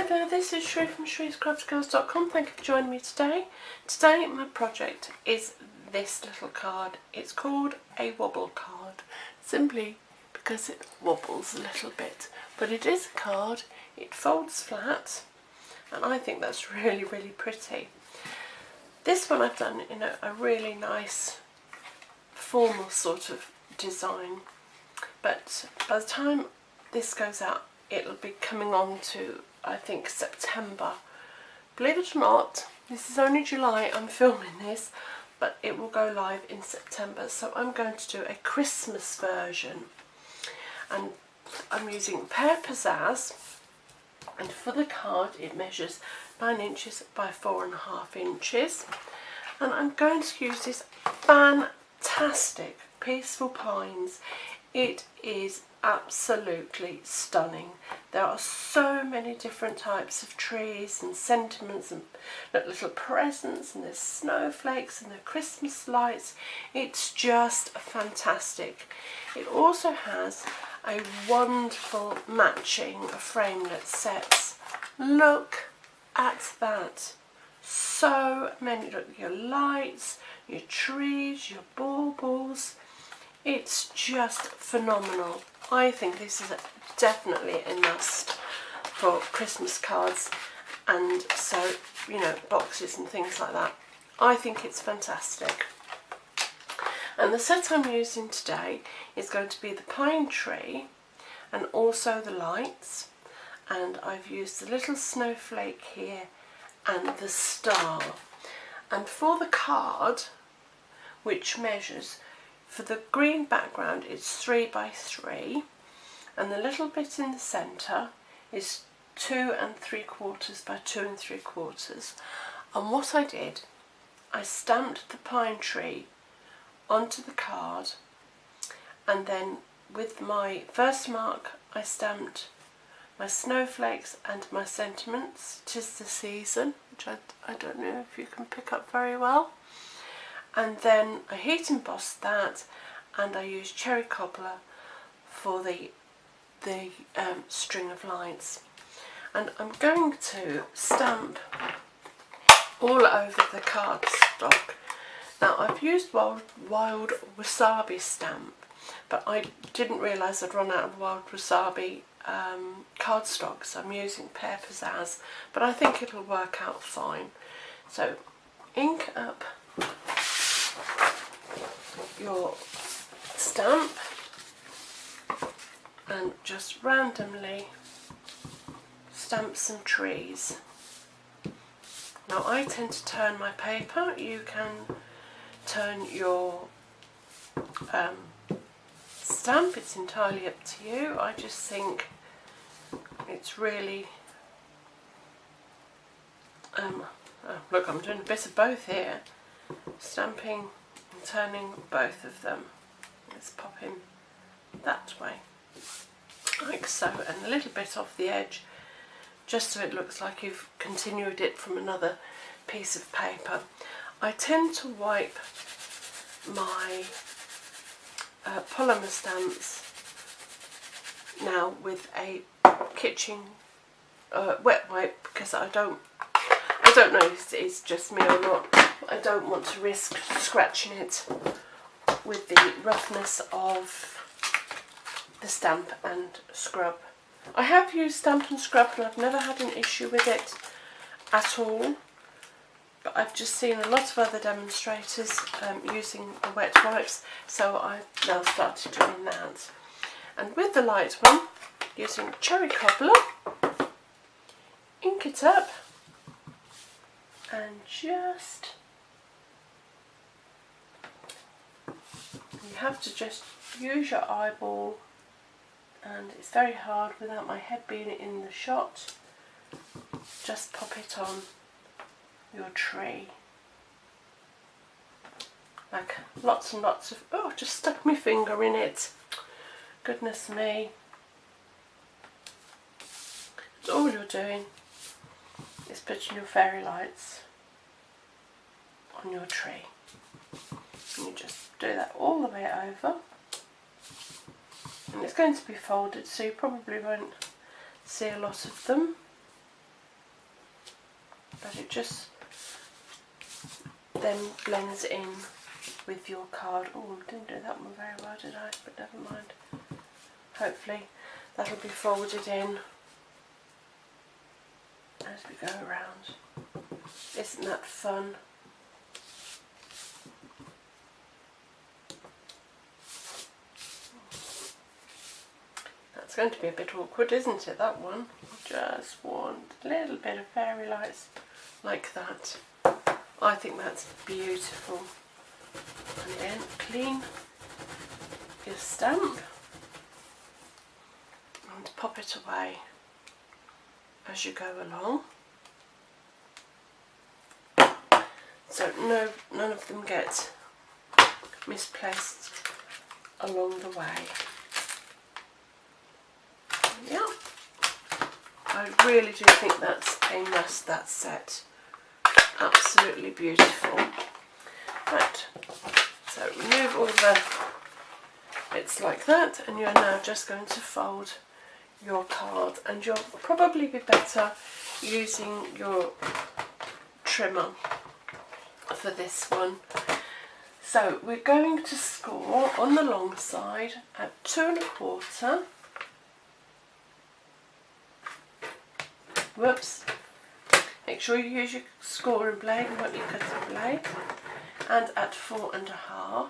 there, this is Shrew from shrews.cardbelow.com. Thank you for joining me today. Today my project is this little card. It's called a wobble card, simply because it wobbles a little bit. But it is a card, it folds flat, and I think that's really, really pretty. This one I've done in a really nice formal sort of design, but by the time this goes out it'll be coming on to, I think, September. Believe it or not, this is only July I'm filming this, but it will go live in September. So I'm going to do a Christmas version, and I'm using Pear Pizzazz, and for the card it measures 9 inches by 4.5 inches, and I'm going to use this fantastic Peaceful Pines. It is absolutely stunning. There are so many different types of trees and sentiments and little presents, and there's snowflakes and the Christmas lights. It's just fantastic. It also has a wonderful matching framelit sets. Look at that. So many. Look, your lights, your trees, your baubles. It's just phenomenal. I think this is definitely a must for Christmas cards, and so, you know, boxes and things like that. I think it's fantastic. And the set I'm using today is going to be the pine tree and also the lights, and I've used the little snowflake here and the star. And for the card, which measures, for the green background it's 3 by 3, and the little bit in the centre is 2 3/4 by 2 3/4. And what I did, I stamped the pine tree onto the card, and then with my first mark I stamped my snowflakes and my sentiments. 'Tis the season, which I don't know if you can pick up very well. And then I heat embossed that, and I used cherry cobbler for the string of lights. And I'm going to stamp all over the cardstock. Now I've used wild wasabi stamp, but I didn't realise I'd run out of wild wasabi cardstock, so I'm using Pear Pizzazz, but I think it'll work out fine. So ink up your stamp and just randomly stamp some trees. Now I tend to turn my paper. You can turn your stamp, it's entirely up to you. I just think it's really look, I'm doing a bit of both here, stamping and turning both of them. Let's pop in that way, like so, and a little bit off the edge, just so it looks like you've continued it from another piece of paper. I tend to wipe my polymer stamps now with a kitchen wet wipe, because I don't know if it's just me or not. I don't want to risk scratching it with the roughness of the Stamp and Scrub. I have used Stamp and Scrub and I've never had an issue with it at all, but I've just seen a lot of other demonstrators using the wet wipes, so I've now started doing that. And with the light one, using cherry cobbler, ink it up, and just, you have to just use your eyeball, and it's very hard without my head being in the shot. Just pop it on your tree, like lots and lots of, oh, just stuck my finger in it, goodness me. So all you're doing is putting your fairy lights on your tree, and you just do that all the way over, and it's going to be folded, so you probably won't see a lot of them. but it just then blends in with your card. Oh, I didn't do that one very well, did I? But never mind. Hopefully that'll be folded in as we go around. Isn't that fun? That's going to be a bit awkward, isn't it, that one? Just want a little bit of fairy lights like that. I think that's beautiful. And then clean your stamp and pop it away as you go along. So none of them get misplaced along the way. Yeah, I really do think that's a must, that set. Absolutely beautiful. Right, so remove all the bits like that, and you're now just going to fold your card, and you'll probably be better using your trimmer for this one. So we're going to score on the long side at 2 1/4. Whoops. Make sure you use your scoring blade and not your cutting blade. And at 4 1/2.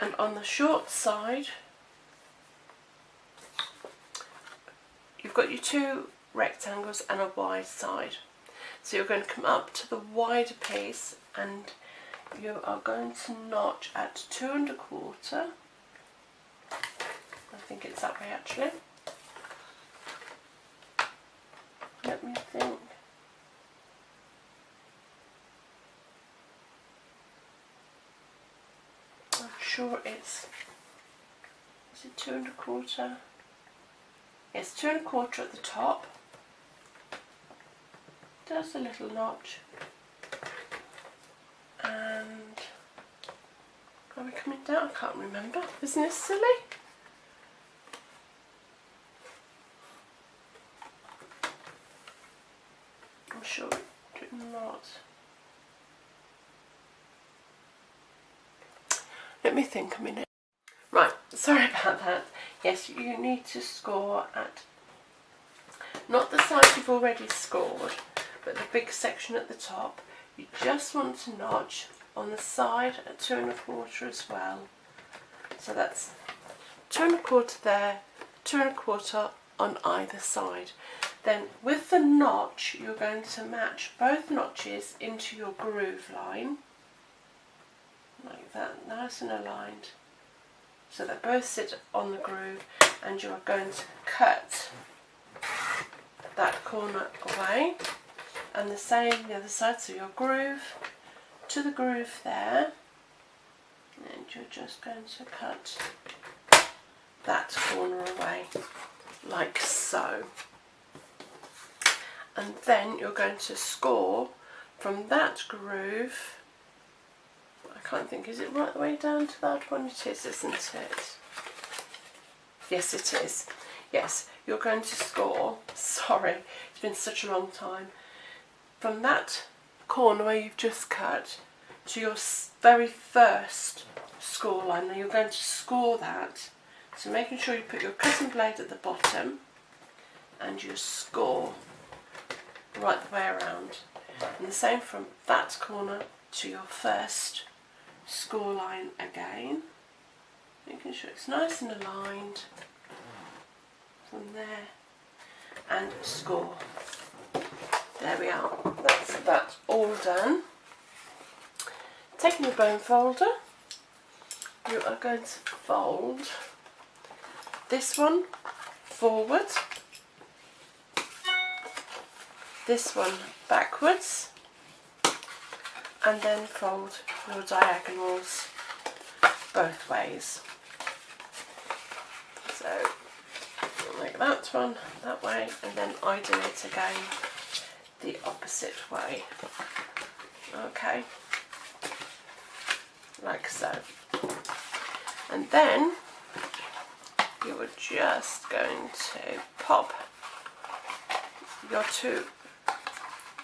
And on the short side, you've got your 2 rectangles and a wide side. So you're going to come up to the wider piece and you are going to notch at 2 1/4. I think it's that way actually. Let me think. I'm sure it's, is it 2 1/4? Yes, 2 1/4 at the top. Just a little notch. And are we coming down? I can't remember. Isn't this silly? I'm sure it did not. Let me think a minute. Right, sorry about that. Yes, you need to score at not the side you've already scored, but the big section at the top. You just want to notch on the side at 2 1/4 as well. So that's 2 1/4 there, 2 1/4 on either side. Then with the notch, you're going to match both notches into your groove line, like that, nice and aligned, so they both sit on the groove, and you are going to cut that corner away, and the same the other side, so your groove to the groove there, and you're just going to cut that corner away like so. And then you're going to score from that groove. I can't think, is it right the way down to that one? It is, isn't it? Yes, it is. Yes, you're going to score, sorry, it's been such a long time, from that corner where you've just cut to your very first score line. Now you're going to score that, so making sure you put your cutting blade at the bottom and you score right the way around, and the same from that corner to your first score line again, making sure it's nice and aligned from there, and score. There we are, that's that all done. Taking your bone folder, you are going to fold this one forward, this one backwards, and then fold your diagonals both ways. So like that one that way, and then I do it again the opposite way. Okay, like so. And then you are just going to pop your two,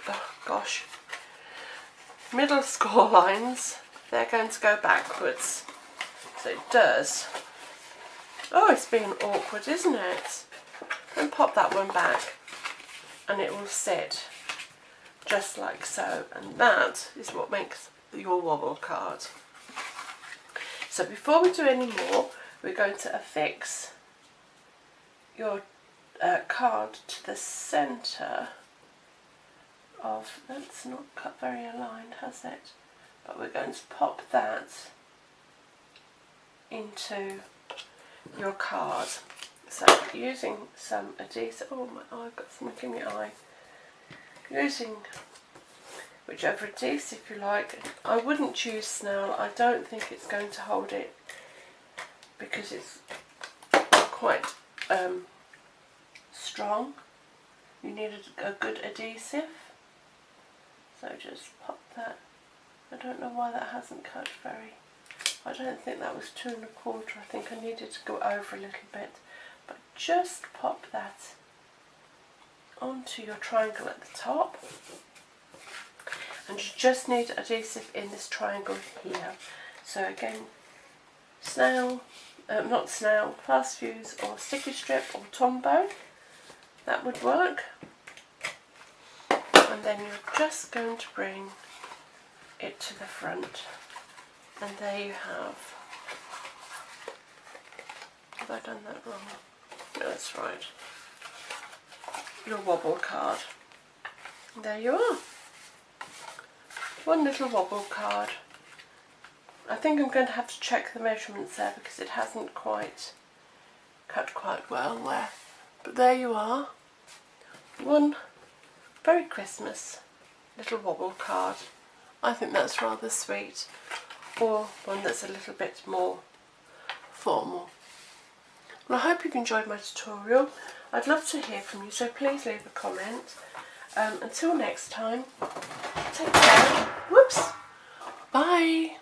oh gosh, middle score lines, they're going to go backwards. So it does. Oh, it's being awkward, isn't it? And pop that one back and it will sit just like so, and that is what makes your wobble card. So before we do any more, we're going to affix your card to the centre of, that's not cut very aligned, has it? But we're going to pop that into your card. So using some adhesive, oh my eye, I've got something in my eye. Using whichever adhesive you like. I wouldn't choose snail, I don't think it's going to hold it because it's quite strong. You need a good adhesive. So just pop that. I don't know why that hasn't cut very. I don't think that was 2 1/4. I think I needed to go over a little bit. But just pop that onto your triangle at the top. And you just need adhesive in this triangle here. So again, snail, not snail, fast fuse or sticky strip or Tombow. That would work. And then you're just going to bring it to the front. And there you have. Have I done that wrong? No, that's right. Your wobble card. And there you are. One little wobble card. I think I'm going to have to check the measurements there because it hasn't quite cut quite well there. But there you are. One very Christmas little wobble card. I think that's rather sweet. Or one that's a little bit more formal. Well, I hope you've enjoyed my tutorial. I'd love to hear from you, so please leave a comment. Until next time, take care. Whoops. Bye.